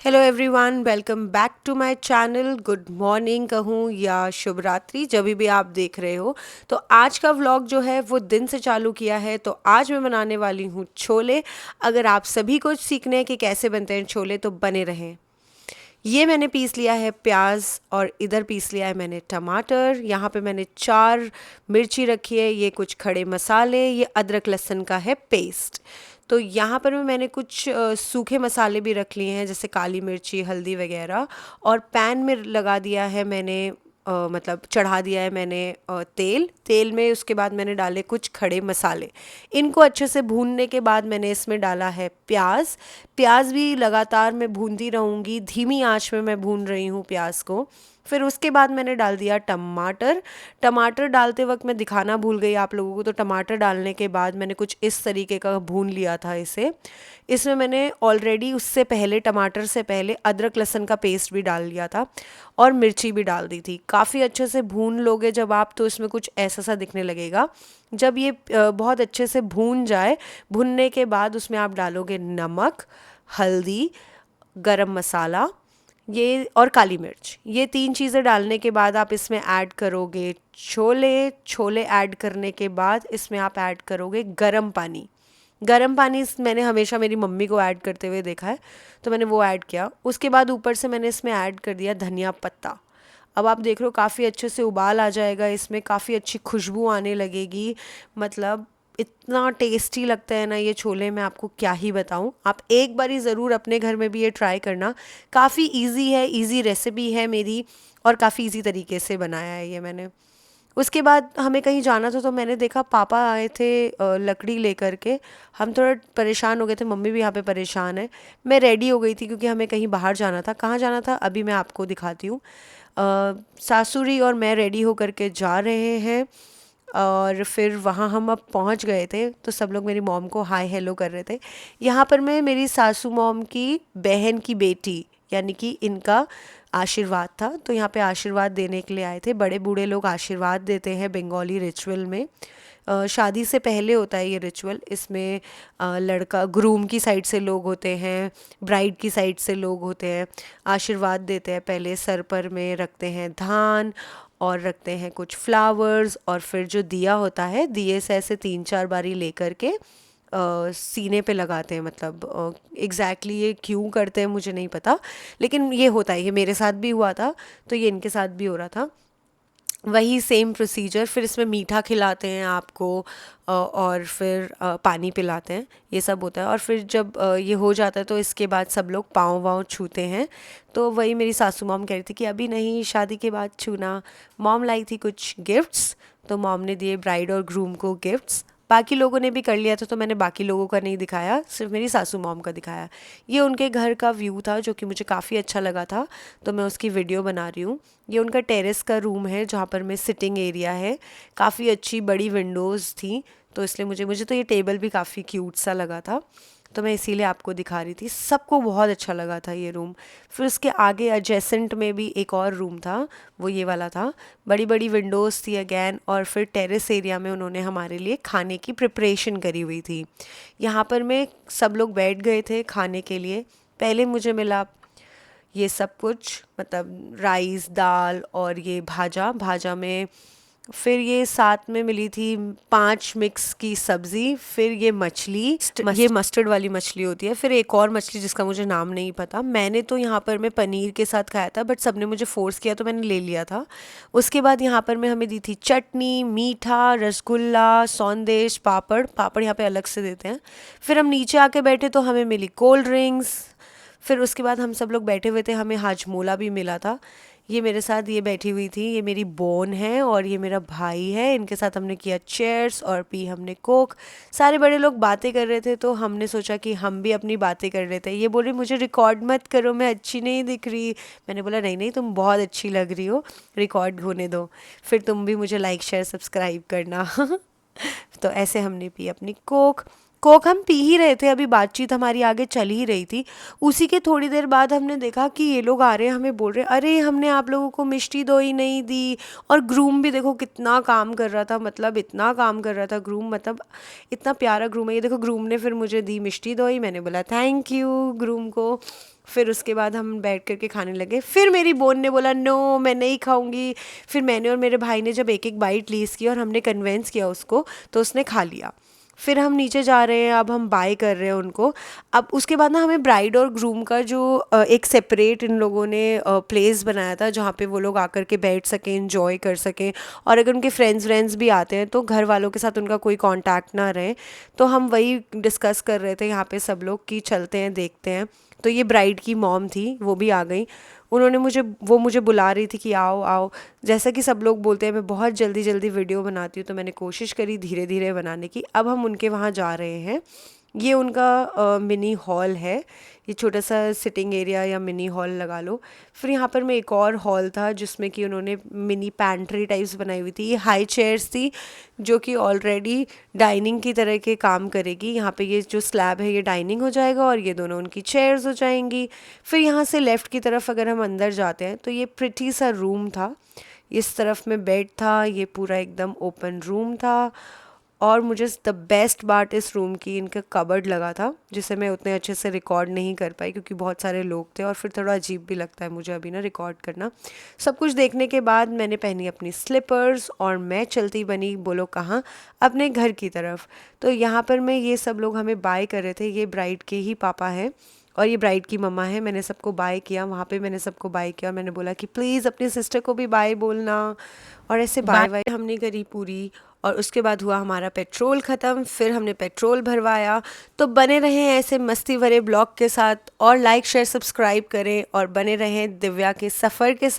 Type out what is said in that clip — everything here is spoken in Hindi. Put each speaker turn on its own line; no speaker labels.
Hello everyone, welcome back to my channel. Good morning कहूँ या शुभ रात्रि, जब भी आप देख रहे हो। तो आज का व्लॉग जो है वो दिन से चालू किया है। तो आज मैं बनाने वाली हूँ छोले। अगर आप सभी को सीखने हैं कि कैसे बनते हैं छोले तो बने रहें। ये मैंने पीस लिया है प्याज और इधर पीस लिया है मैंने टमाटर। यहाँ पे मैंने 4 मिर्ची रखी है, ये कुछ खड़े मसाले, ये अदरक लहसुन का है पेस्ट। तो यहाँ पर मैंने कुछ सूखे मसाले भी रख लिए हैं, जैसे काली मिर्ची, हल्दी वगैरह। और पैन में लगा दिया है मैंने, मतलब चढ़ा दिया है मैंने तेल में। उसके बाद मैंने डाले कुछ खड़े मसाले। इनको अच्छे से भूनने के बाद मैंने इसमें डाला है प्याज। प्याज भी लगातार मैं भूनती रहूँगी, धीमी आंच में मैं भून रही हूँ प्याज को। फिर उसके बाद मैंने डाल दिया टमाटर। टमाटर डालते वक्त मैं दिखाना भूल गई आप लोगों को। तो टमाटर डालने के बाद मैंने कुछ इस तरीके का भून लिया था इसे। इसमें मैंने ऑलरेडी उससे पहले, टमाटर से पहले, अदरक लहसुन का पेस्ट भी डाल लिया था और मिर्ची भी डाल दी थी। काफ़ी अच्छे से भून लोगे जब आप, तो इसमें कुछ ऐसा सा दिखने लगेगा। जब ये बहुत अच्छे से भून जाए, भुनने के बाद उसमें आप डालोगे नमक, हल्दी, गरम मसाला, ये और काली मिर्च। ये 3 चीज़ें डालने के बाद आप इसमें ऐड करोगे छोले। छोले ऐड करने के बाद इसमें आप ऐड करोगे गरम पानी। गरम पानी मैंने हमेशा मेरी मम्मी को ऐड करते हुए देखा है, तो मैंने वो ऐड किया। उसके बाद ऊपर से मैंने इसमें ऐड कर दिया धनिया पत्ता। अब आप देख रहे हो काफ़ी अच्छे से उबाल आ जाएगा, इसमें काफ़ी अच्छी खुशबू आने लगेगी। मतलब इतना टेस्टी लगता है ना ये छोले, मैं आपको क्या ही बताऊं। आप एक बारी ज़रूर अपने घर में भी ये ट्राई करना। काफ़ी इजी है, इजी रेसिपी है मेरी, और काफ़ी इजी तरीके से बनाया है ये मैंने। उसके बाद हमें कहीं जाना था, तो मैंने देखा पापा आए थे लकड़ी लेकर के। हम थोड़ा परेशान हो गए थे, मम्मी भी यहाँ पे परेशान है। मैं रेडी हो गई थी क्योंकि हमें कहीं बाहर जाना था। कहाँ जाना था अभी मैं आपको दिखाती हूँ। सासुरी और मैं रेडी होकर के जा रहे हैं। और फिर वहाँ हम अब पहुँच गए थे, तो सब लोग मेरी मॉम को हाय हेलो कर रहे थे। यहाँ पर मैं मेरी सासू मॉम की बहन की बेटी, यानी कि इनका आशीर्वाद था। तो यहाँ पे आशीर्वाद देने के लिए आए थे। बड़े बूढ़े लोग आशीर्वाद देते हैं बंगाली रिचुअल में। शादी से पहले होता है ये रिचुअल। इसमें लड़का, ग्रूम की साइड से लोग होते हैं, ब्राइड की साइड से लोग होते हैं, आशीर्वाद देते हैं। पहले सर पर में रखते हैं धान और रखते हैं कुछ फ्लावर्स, और फिर जो दिया होता है, दिए से ऐसे 3-4 बारी लेकर के सीने पे लगाते हैं। मतलब एग्जैक्टली ये क्यों करते हैं मुझे नहीं पता, लेकिन ये होता है। ये मेरे साथ भी हुआ था, तो ये इनके साथ भी हो रहा था। वही सेम प्रोसीजर। फिर इसमें मीठा खिलाते हैं आपको, और फिर पानी पिलाते हैं। ये सब होता है। और फिर जब ये हो जाता है तो इसके बाद सब लोग पाँव वाँव छूते हैं। तो वही मेरी सासू मॉम कह रही थी कि अभी नहीं, शादी के बाद छूना। मॉम लाई थी कुछ गिफ्ट्स, तो मॉम ने दिए ब्राइड और ग्रूम को गिफ्ट्स। बाकी लोगों ने भी कर लिया था, तो मैंने बाकी लोगों का नहीं दिखाया, सिर्फ मेरी सासू मॉम का दिखाया। ये उनके घर का व्यू था जो कि मुझे काफ़ी अच्छा लगा था, तो मैं उसकी वीडियो बना रही हूँ। ये उनका टेरेस का रूम है जहाँ पर मैं सिटिंग एरिया है। काफ़ी अच्छी बड़ी विंडोज़ थी, तो इसलिए मुझे तो ये टेबल भी काफ़ी क्यूट सा लगा था, तो मैं इसीलिए आपको दिखा रही थी। सबको बहुत अच्छा लगा था ये रूम। फिर उसके आगे एडजेसेंट में भी एक और रूम था, वो ये वाला था। बड़ी बड़ी विंडोज़ थी अगैन। और फिर टेरेस एरिया में उन्होंने हमारे लिए खाने की प्रिपरेशन करी हुई थी। यहाँ पर मैं, सब लोग बैठ गए थे खाने के लिए। पहले मुझे मिला ये सब कुछ, मतलब राइस, दाल और ये भाजा। भाजा में फिर ये साथ में मिली थी 5 मिक्स की सब्ज़ी। फिर ये मछली, ये मस्टर्ड वाली मछली होती है। फिर एक और मछली जिसका मुझे नाम नहीं पता। मैंने तो यहाँ पर मैं पनीर के साथ खाया था, बट सबने मुझे फोर्स किया तो मैंने ले लिया था। उसके बाद यहाँ पर मैं, हमें दी थी चटनी, मीठा, रसगुल्ला, सौंदेश, पापड़। पापड़ यहाँ पे अलग से देते हैं। फिर हम नीचे आके बैठे तो हमें मिली कोल्ड ड्रिंक्स। फिर उसके बाद हम सब लोग बैठे हुए थे, हमें हाजमोला भी मिला था। ये मेरे साथ ये बैठी हुई थी, ये मेरी बोन है और ये मेरा भाई है। इनके साथ हमने किया चेयर्स और पी हमने कोक। सारे बड़े लोग बातें कर रहे थे, तो हमने सोचा कि हम भी अपनी बातें कर लेते हैं। ये बोल रही मुझे रिकॉर्ड मत करो, मैं अच्छी नहीं दिख रही। मैंने बोला नहीं नहीं, तुम बहुत अच्छी लग रही हो, रिकॉर्ड होने दो। फिर तुम भी मुझे लाइक शेयर सब्सक्राइब करना। तो ऐसे हमने पी अपनी कोक। कोक हम पी ही रहे थे, अभी बातचीत हमारी आगे चल ही रही थी। उसी के थोड़ी देर बाद हमने देखा कि ये लोग आ रहे हैं, हमें बोल रहे हैं अरे हमने आप लोगों को मिष्टी दोई नहीं दी। और ग्रूम भी देखो कितना काम कर रहा था, मतलब इतना काम कर रहा था ग्रूम, मतलब इतना प्यारा ग्रूम है ये। देखो ग्रूम ने फिर मुझे दी मिष्टी दोई, मैंने बोला थैंक यू ग्रूम को। फिर उसके बाद हम बैठ करके खाने लगे। फिर मेरी बोन ने बोला नो मैं नहीं खाऊंगी। फिर मैंने और मेरे भाई ने जब एक एक बाइट ली इसकी और हमने कन्वेंस किया उसको, तो उसने खा लिया। फिर हम नीचे जा रहे हैं, अब हम बाय कर रहे हैं उनको। अब उसके बाद ना हमें ब्राइड और ग्रूम का जो एक सेपरेट इन लोगों ने प्लेस बनाया था जहाँ पे वो लोग आकर के बैठ सकें, इंजॉय कर सकें। और अगर उनके फ्रेंड्स व्रेंड्स भी आते हैं तो घर वालों के साथ उनका कोई कांटेक्ट ना रहे। तो हम वही डिस्कस कर रहे थे यहाँ पे सब लोग कि चलते हैं देखते हैं। तो ये ब्राइड की मॉम थी, वो भी आ गई। उन्होंने मुझे बुला रही थी कि आओ आओ। जैसा कि सब लोग बोलते हैं मैं बहुत जल्दी जल्दी वीडियो बनाती हूँ, तो मैंने कोशिश करी धीरे धीरे बनाने की। अब हम उनके वहाँ जा रहे हैं। ये उनका मिनी हॉल है, ये छोटा सा सिटिंग एरिया या मिनी हॉल लगा लो। फिर यहाँ पर मैं एक और हॉल था जिसमें कि उन्होंने मिनी पैंट्री टाइप्स बनाई हुई थी। ये हाई चेयर्स थी जो कि ऑलरेडी डाइनिंग की तरह के काम करेगी। यहाँ पे ये जो स्लैब है ये डाइनिंग हो जाएगा और ये दोनों उनकी चेयर्स हो जाएंगी। फिर यहाँ से लेफ़्ट की तरफ अगर हम अंदर जाते हैं तो ये प्रिटी सा रूम था। इस तरफ में बेड था, ये पूरा एकदम ओपन रूम था। और मुझे द बेस्ट पार्ट इस रूम की इनका कबर्ड लगा था, जिसे मैं उतने अच्छे से रिकॉर्ड नहीं कर पाई क्योंकि बहुत सारे लोग थे और फिर थोड़ा अजीब भी लगता है मुझे अभी ना रिकॉर्ड करना। सब कुछ देखने के बाद मैंने पहनी अपनी स्लीपर्स और मैं चलती बनी, बोलो कहाँ, अपने घर की तरफ। तो यहाँ पर मैं ये सब लोग हमें बाय कर रहे थे। ये ब्राइड के ही पापा हैं और ये ब्राइड की मम्मा है। मैंने सबको बाय किया, वहाँ पे मैंने सबको बाय किया और मैंने बोला कि प्लीज़ अपनी सिस्टर को भी बाय बोलना। और ऐसे बाय बाय हमने करी पूरी। और उसके बाद हुआ हमारा पेट्रोल ख़त्म, फिर हमने पेट्रोल भरवाया। तो बने रहें ऐसे मस्ती भरे ब्लॉग के साथ और लाइक शेयर सब्सक्राइब करें और बने रहें दिव्या के सफ़र के साथ।